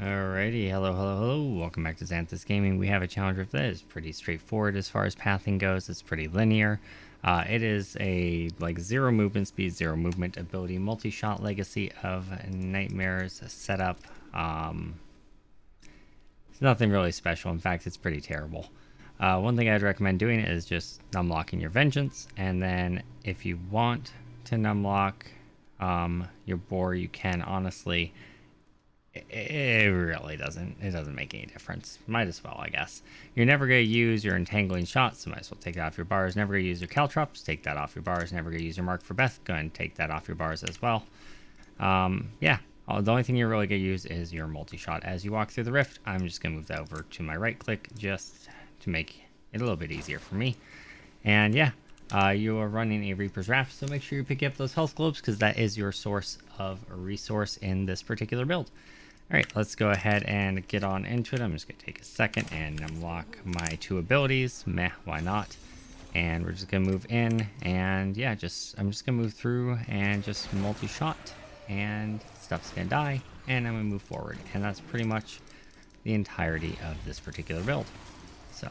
Alrighty, hello. Welcome back to Zanthyst Gaming. We have a challenge rift that is pretty straightforward as far as pathing goes. It's pretty linear. It is a zero movement speed, zero movement ability, multi-shot legacy of nightmares setup. It's nothing really special. In fact, it's pretty terrible. One thing I'd recommend doing is just numlocking your vengeance, and then if you want to numlock your boar, you can. Honestly, it really doesn't make any difference. Might as well, I guess. You're never going to use your entangling shots, so might as well take that off your bars. Never going to use your caltrops, take that off your bars. Never going to use your mark for Beth, go ahead and take that off your bars as well. Yeah, the only thing you're really going to use is your multi-shot. As you walk through the rift, I'm just going to move that over to my right click just to make it a little bit easier for me. And yeah, you are running a Reaper's Raft, so make sure you pick up those health globes because that is your source of a resource in this particular build. Alright, let's go ahead and get on into it. I'm just going to take a second and unlock my two abilities. Meh, why not? And we're just going to move in, and yeah, I'm just going to move through and just multi-shot, and stuff's going to die, and I'm going to move forward. And that's pretty much the entirety of this particular build. So,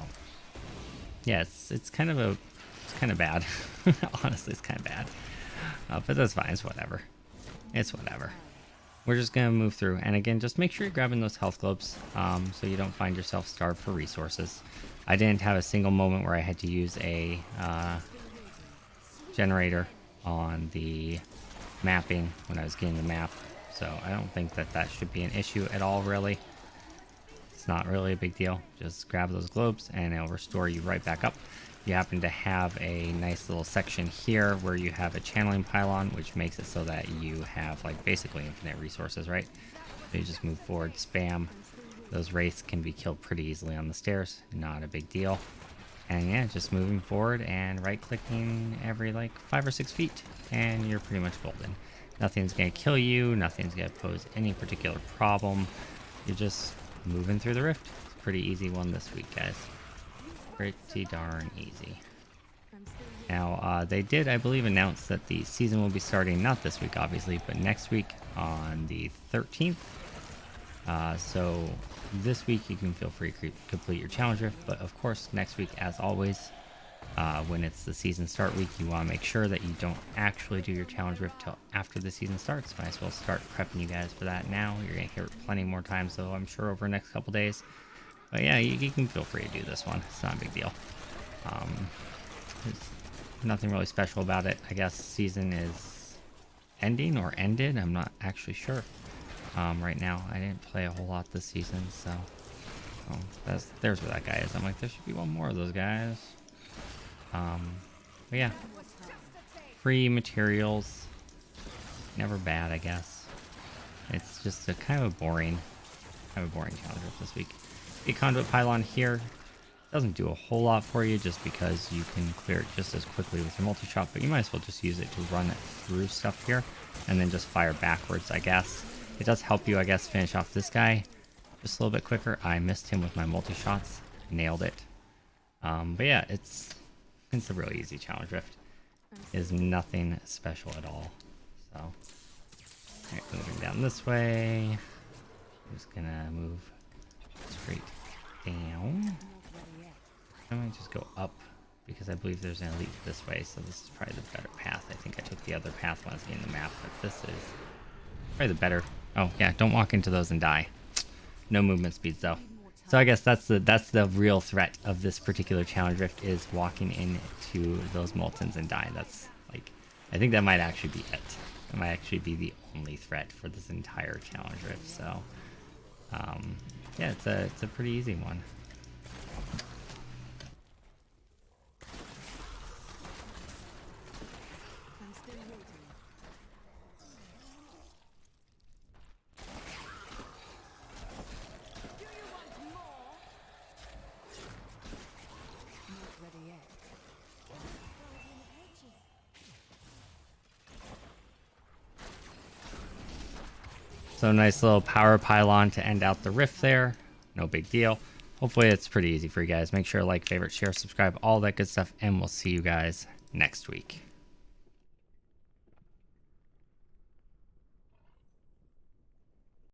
yeah, it's kind of bad. Honestly, it's kind of bad. But that's fine, it's whatever. It's whatever. We're just going to move through, and again, just make sure you're grabbing those health globes so you don't find yourself starved for resources. I didn't have a single moment where I had to use a generator on the mapping when I was getting the map, so I don't think that should be an issue at all, really. It's not really a big deal. Just grab those globes and it'll restore you right back up. You happen to have a nice little section here where you have a channeling pylon, which makes it so that you have like basically infinite resources, right? So you just move forward, spam. Those wraiths can be killed pretty easily on the stairs, not a big deal. And yeah, just moving forward and right clicking every like 5 or 6 feet and you're pretty much golden. Nothing's gonna kill you, nothing's gonna pose any particular problem. You're just moving through the rift. It's a pretty easy one this week, guys. Pretty darn easy. Now, they did, I believe, announce that the season will be starting not this week, obviously, but next week on the 13th. So this week you can feel free to complete your challenge rift, but of course, next week, as always, when it's the season start week, you want to make sure that you don't actually do your challenge rift till after the season starts. Might as well start prepping you guys for that now. You're going to hear it plenty more times, though, I'm sure, over the next couple days. But yeah, you can feel free to do this one. It's not a big deal. There's nothing really special about it. I guess season is ending or ended. I'm not actually sure. Right now, I didn't play a whole lot this season, so there's where that guy is. I'm like, there should be one more of those guys. But yeah, free materials, never bad, I guess. It's just a kind of a boring challenge this week. A conduit pylon here doesn't do a whole lot for you just because you can clear it just as quickly with your multi-shot, but you might as well just use it to run through stuff here and then just fire backwards, I guess. It does help you, I guess, finish off this guy just a little bit quicker. I missed him with my multi-shots, nailed it. But yeah, it's a really easy challenge rift. It is nothing special at all. So, alright, moving down this way. I'm just gonna move straight down. I'm gonna just go up because I believe there's an elite this way, so this is probably the better path. I think I took the other path when I was getting the map, but this is probably the better. Oh yeah, don't walk into those and die. No movement speeds though. So I guess that's the real threat of this particular challenge rift, is walking into those moltens and dying. That's like, I think that might actually be it. It might actually be the only threat for this entire challenge rift. So yeah, it's a pretty easy one. So nice little power pylon to end out the rift there. No big deal. Hopefully it's pretty easy for you guys. Make sure to like, favorite, share, subscribe, all that good stuff, and we'll see you guys next week.